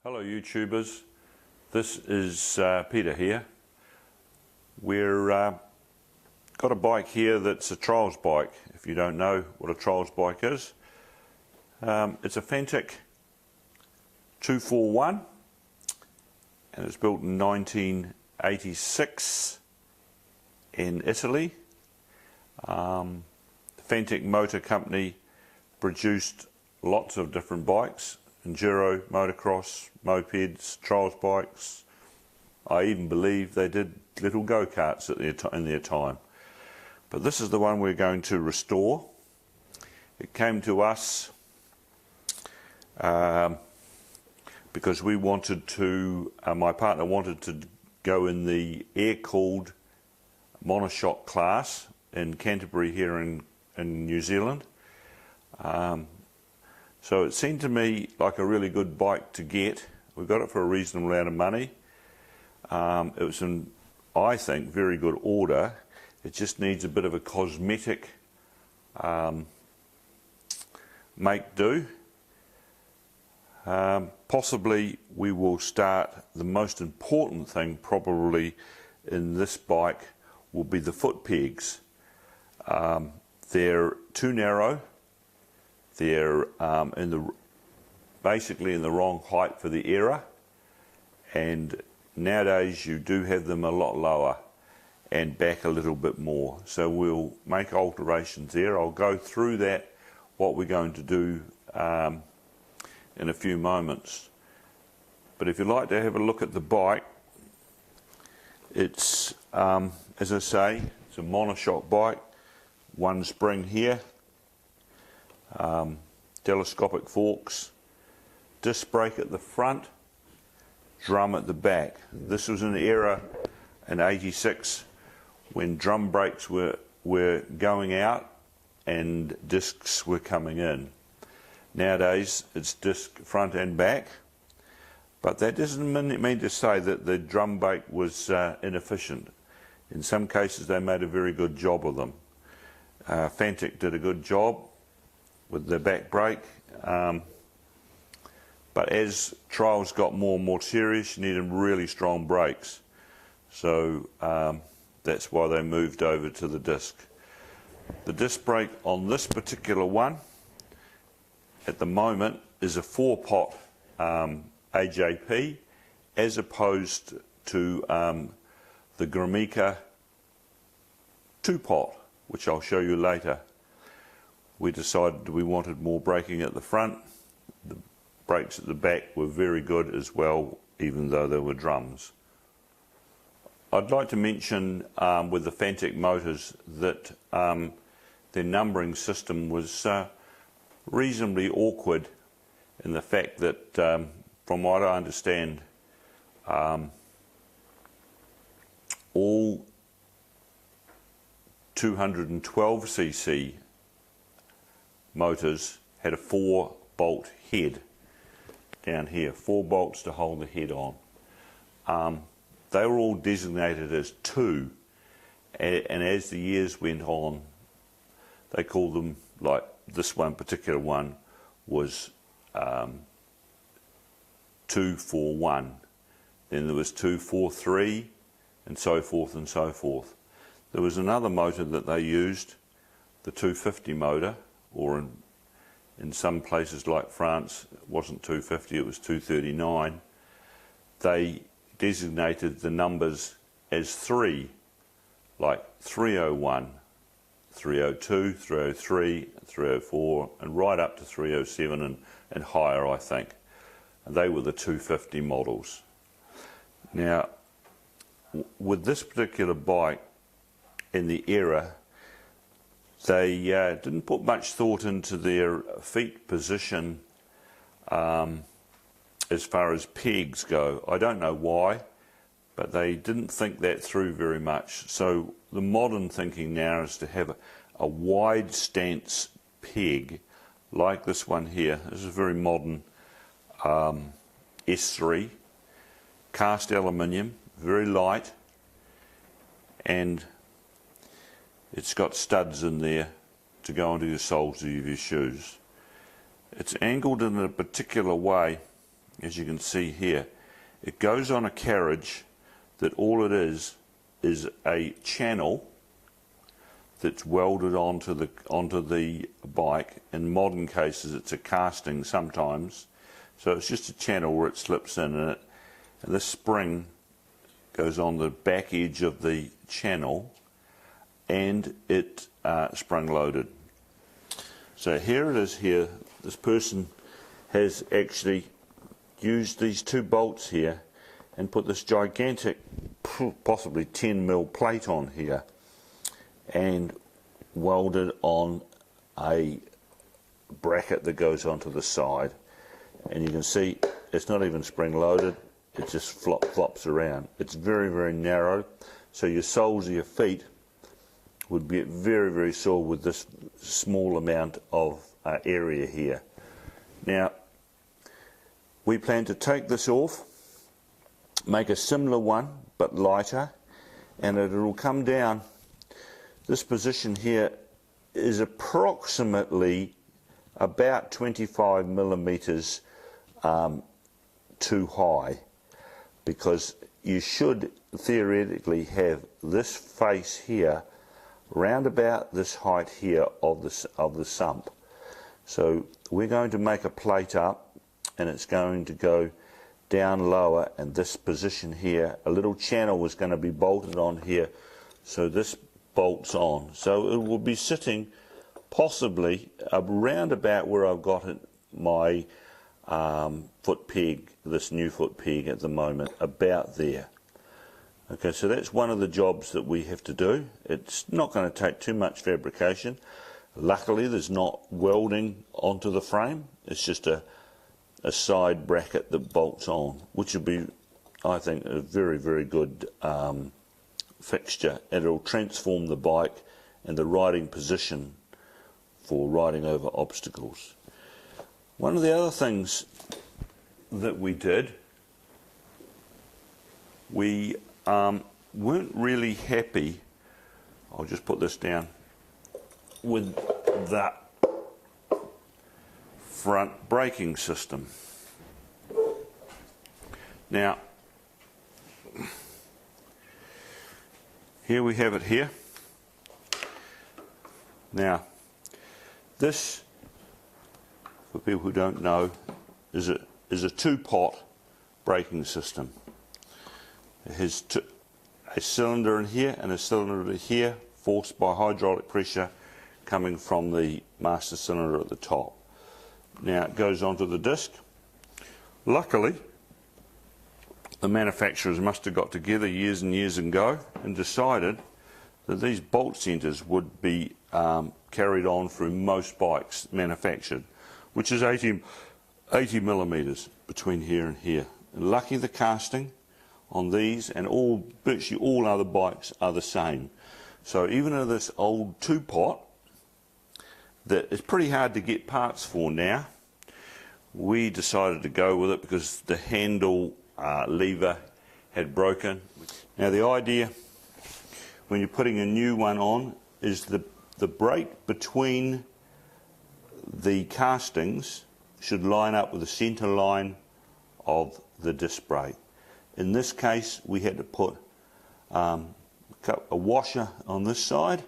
Hello YouTubers, this is Peter here. We're got a bike here that's a trials bike. If you don't know what a trials bike is, it's a Fantic 241 and it's built in 1986 in Italy. The Fantic Motor Company produced lots of different bikes: enduro, motocross, mopeds, trials bikes. I even believe they did little go-karts in their time. But this is the one we're going to restore. It came to us because we wanted to, my partner wanted to go in the air-cooled monoshock class in Canterbury here in New Zealand. So it seemed to me like a really good bike to get. We got it for a reasonable amount of money. It was in, I think, very good order. It just needs a bit of a cosmetic make do. Possibly we will start, the most important thing probably in this bike will be the foot pegs. They're too narrow. They're basically in the wrong height for the era, and nowadays you do have them a lot lower and back a little bit more. So we'll make alterations there. I'll go through that, what we're going to do in a few moments. But if you'd like to have a look at the bike, it's, as I say, it's a monoshock bike, one spring here. Telescopic forks, disc brake at the front, drum at the back. This was an era in '86 when drum brakes were going out and discs were coming in. Nowadays it's disc front and back, but that doesn't mean to say that the drum brake was inefficient. In some cases they made a very good job of them. Fantic did a good job with the back brake, but as trials got more and more serious, you needed really strong brakes, so that's why they moved over to the disc. The disc brake on this particular one at the moment is a 4-pot AJP as opposed to the Gramica 2-pot, which I'll show you later. We decided we wanted more braking at the front. The brakes at the back were very good as well, even though they were drums. I'd like to mention with the Fantic motors that their numbering system was reasonably awkward in the fact that, from what I understand, all 212cc motors had a 4-bolt head down here, 4 bolts to hold the head on. They were all designated as 2, and as the years went on, they called them, like this one particular one was 241. Then there was 243, and so forth and so forth. There was another motor that they used, the 250 motor, or in some places like France it wasn't 250, it was 239. They designated the numbers as 3, like 301, 302, 303, 304, and right up to 307 and higher, I think. And they were the 250 models. Now, with this particular bike in the era, they didn't put much thought into their feet position as far as pegs go. I don't know why, but they didn't think that through very much. So the modern thinking now is to have a wide stance peg like this one here. This is a very modern S3, cast aluminium, very light, and it's got studs in there to go into the soles of your shoes. It's angled in a particular way as you can see here, it goes on a carriage that all it is a channel that's welded onto the bike. In modern cases it's a casting sometimes, so it's just a channel where it slips in, and this spring goes on the back edge of the channel, and it sprung loaded. So here it is here. This person has actually used these two bolts here and put this gigantic, possibly 10mm plate on here, and welded on a bracket that goes onto the side. And you can see it's not even spring loaded, it just flops around. It's very, very narrow, so your soles of your feet would get very, very sore with this small amount of area here. Now, we plan to take this off, make a similar one but lighter, and it will come down. This position here is approximately about 25mm too high, because you should theoretically have this face here round about this height here of the sump. So we're going to make a plate up, and it's going to go down lower, and this position here, a little channel is going to be bolted on here, so this bolts on. So it will be sitting possibly around about where I've got it, my foot peg, this new foot peg at the moment, about there. Okay, so that's one of the jobs that we have to do. It's not going to take too much fabrication. Luckily there's not welding onto the frame, it's just a side bracket that bolts on, which will be, I think, a very, very good fixture, and it'll transform the bike and the riding position for riding over obstacles. One of the other things that we did, we weren't really happy, I'll just put this down, with that front braking system. Now, here we have it here. Now, this, for people who don't know, is a two-pot braking system. It has a cylinder in here and a cylinder here, forced by hydraulic pressure coming from the master cylinder at the top. Now it goes onto the disc. Luckily, the manufacturers must have got together years and years ago and decided that these bolt centres would be carried on through most bikes manufactured, which is 80mm between here and here. And lucky the casting on these and virtually all other bikes are the same. So even in this old two-pot that is pretty hard to get parts for now, we decided to go with it because the handle lever had broken. Now the idea when you're putting a new one on is the brake between the castings should line up with the centre line of the disc brake. In this case we had to put a washer on this side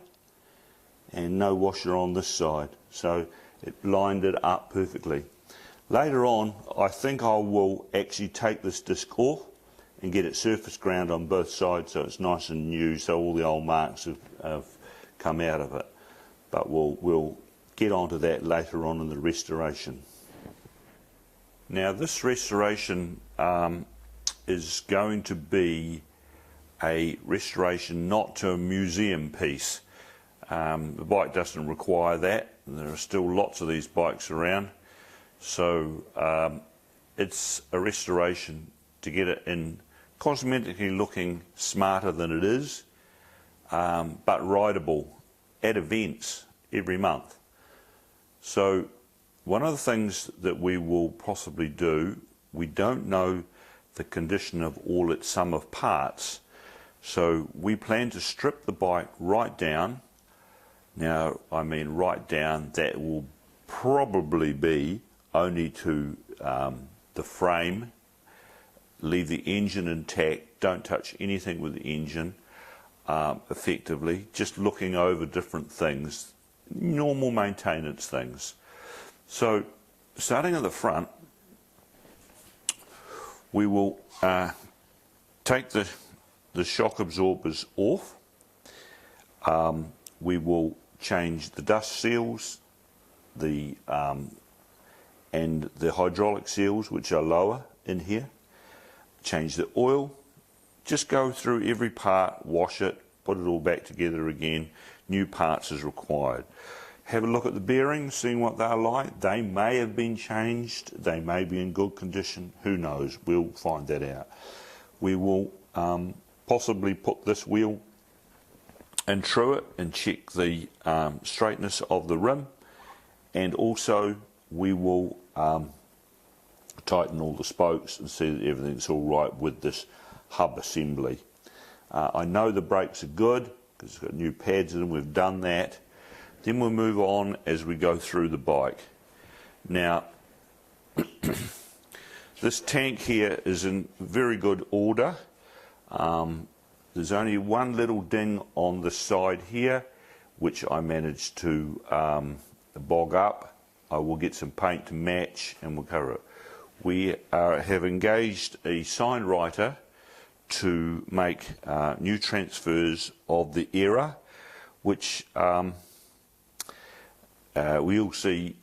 and no washer on this side, so it lined it up perfectly. Later on I think I will actually take this disc off and get it surface ground on both sides so it's nice and new, so all the old marks have come out of it. But we'll get onto that later on in the restoration. Now this restoration is going to be a restoration not to a museum piece. The bike doesn't require that. There are still lots of these bikes around, so it's a restoration to get it in cosmetically looking smarter than it is, but rideable at events every month. So one of the things that we will possibly do, we don't know the condition of all its sum of parts, so we plan to strip the bike right down. Now I mean right down, that will probably be only to the frame, leave the engine intact, don't touch anything with the engine effectively, just looking over different things, normal maintenance things. So starting at the front, we will take the shock absorbers off. We will change the dust seals, and the hydraulic seals, which are lower in here. Change the oil. Just go through every part, wash it, put it all back together again. New parts as required. Have a look at the bearings, seeing what they're like. They may have been changed. They may be in good condition. Who knows? We'll find that out. We will possibly put this wheel and through it and check the straightness of the rim, and also we will tighten all the spokes and see that everything's all right with this hub assembly. I know the brakes are good because it's got new pads in them. We've done that. Then we'll move on as we go through the bike. Now this tank here is in very good order. There's only one little ding on the side here, which I managed to bog up. I will get some paint to match and we'll cover it. We have engaged a sign writer to make new transfers of the error, which we'll see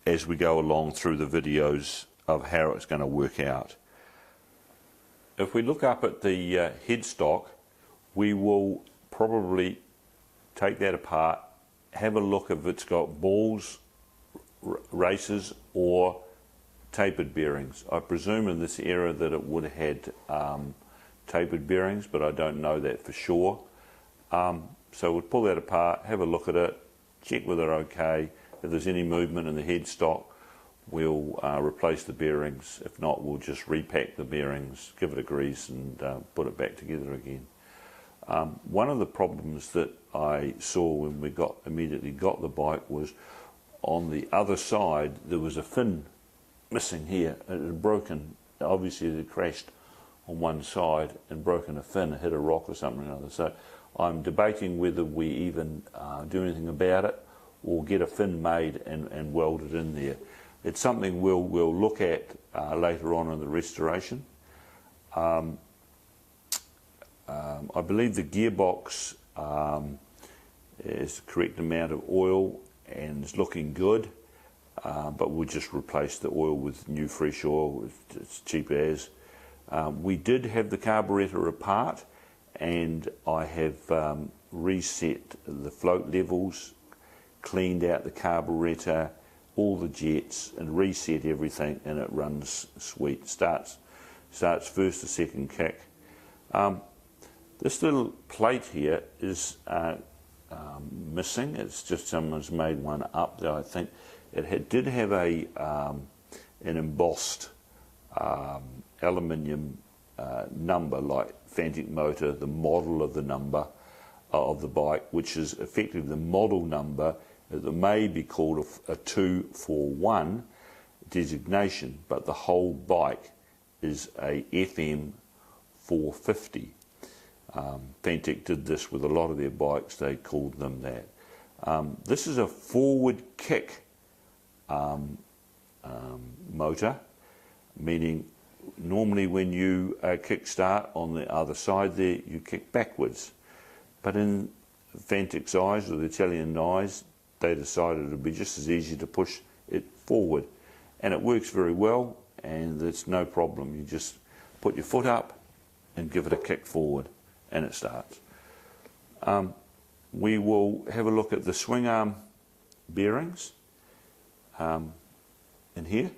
as we go along through the videos of how it's going to work out. If we look up at the headstock, we will probably take that apart, have a look if it's got balls, races or tapered bearings. I presume in this era that it would have had tapered bearings, but I don't know that for sure. So we'll pull that apart, have a look at it, check whether they're okay. If there's any movement in the headstock, we'll replace the bearings. If not, we'll just repack the bearings, give it a grease and put it back together again. One of the problems that I saw when we immediately got the bike was on the other side there was a fin missing here. It had broken. Obviously it had crashed on one side and broken a fin, hit a rock or something or other. So I'm debating whether we even do anything about it or get a fin made and weld it in there. It's something we'll look at later on in the restoration. I believe the gearbox is the correct amount of oil and is looking good, but we'll just replace the oil with new fresh oil. It's cheap as. We did have the carburetor apart, and I have reset the float levels, cleaned out the carburetor, all the jets, and reset everything, and it runs sweet. Starts first or second kick. This little plate here is missing. It's just someone's made one up there. I think it did have an embossed aluminium number, like Fantic motor, the model of the number of the bike, which is effectively the model number that may be called a 241 designation, but the whole bike is a FM 450. Fantic did this with a lot of their bikes. They called them that. This is a forward kick motor, meaning normally when you kick start on the other side there, you kick backwards. But in Fantic's eyes, or the Italian eyes, they decided it would be just as easy to push it forward. And it works very well, and it's no problem. You just put your foot up and give it a kick forward, and it starts. We will have a look at the swing arm bearings in here.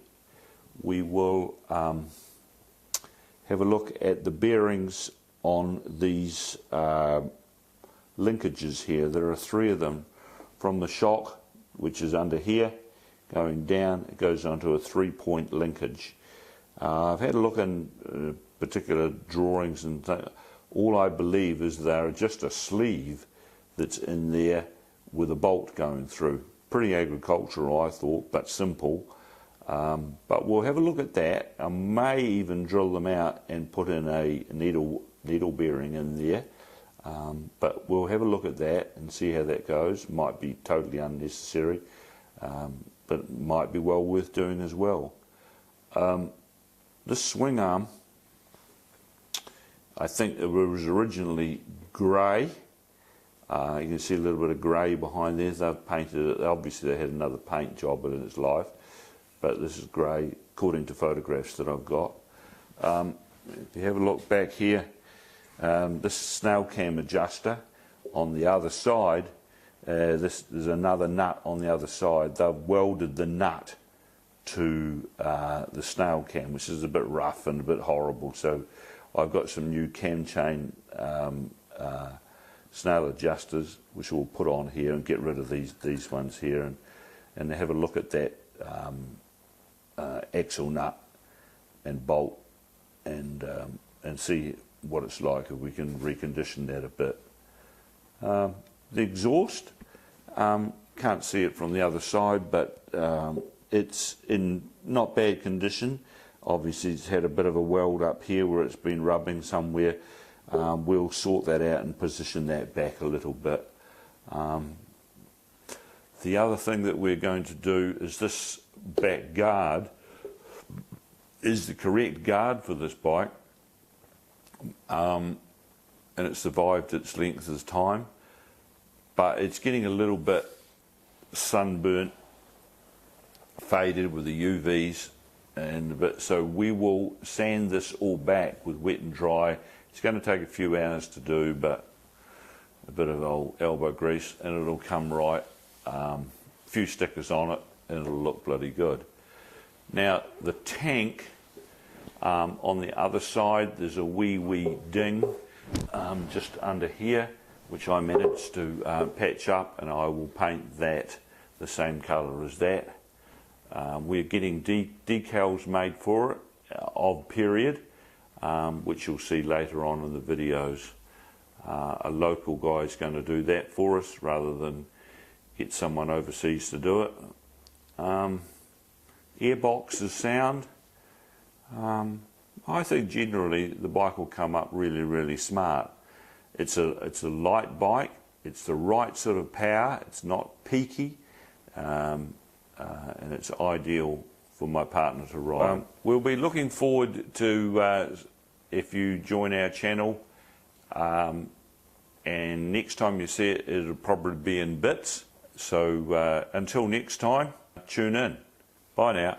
We will have a look at the bearings on these linkages here. There are 3 of them from the shock, which is under here, going down. It goes onto a 3-point linkage. I've had a look in particular drawings, and all I believe is they're just a sleeve that's in there with a bolt going through. Pretty agricultural, I thought, but simple. But we'll have a look at that. I may even drill them out and put in a needle bearing in there. But we'll have a look at that and see how that goes. Might be totally unnecessary, but might be well worth doing as well. This swing arm, I think it was originally grey. You can see a little bit of grey behind there. They've painted it. Obviously they had another paint job in its life, but this is grey according to photographs that I've got. If you have a look back here, this snail cam adjuster on the other side, there's another nut on the other side. They've welded the nut to the snail cam, which is a bit rough and a bit horrible. So I've got some new cam chain snail adjusters which we'll put on here and get rid of these ones here, and have a look at that axle nut and bolt and see what it's like, if we can recondition that a bit. The exhaust, can't see it from the other side, but it's in not bad condition. Obviously it's had a bit of a weld up here where it's been rubbing somewhere. We'll sort that out and position that back a little bit. The other thing that we're going to do is this back guard is the correct guard for this bike, and it survived its length of time, but it's getting a little bit sunburnt, faded with the UVs and a bit, so we will sand this all back with wet and dry. It's going to take a few hours to do, but a bit of old elbow grease and it'll come right. A few stickers on it and it'll look bloody good. Now the tank, on the other side there's a wee ding just under here, which I managed to patch up, and I will paint that the same colour as that. We're getting decals made for it of period, which you'll see later on in the videos. A local guy is going to do that for us rather than get someone overseas to do it. Airbox is sound. I think generally the bike will come up really smart. It's a light bike. It's the right sort of power. It's not peaky, and it's ideal for my partner to ride. We'll be looking forward to if you join our channel, and next time you see it, it'll probably be in bits. So until next time, tune in. Bye now.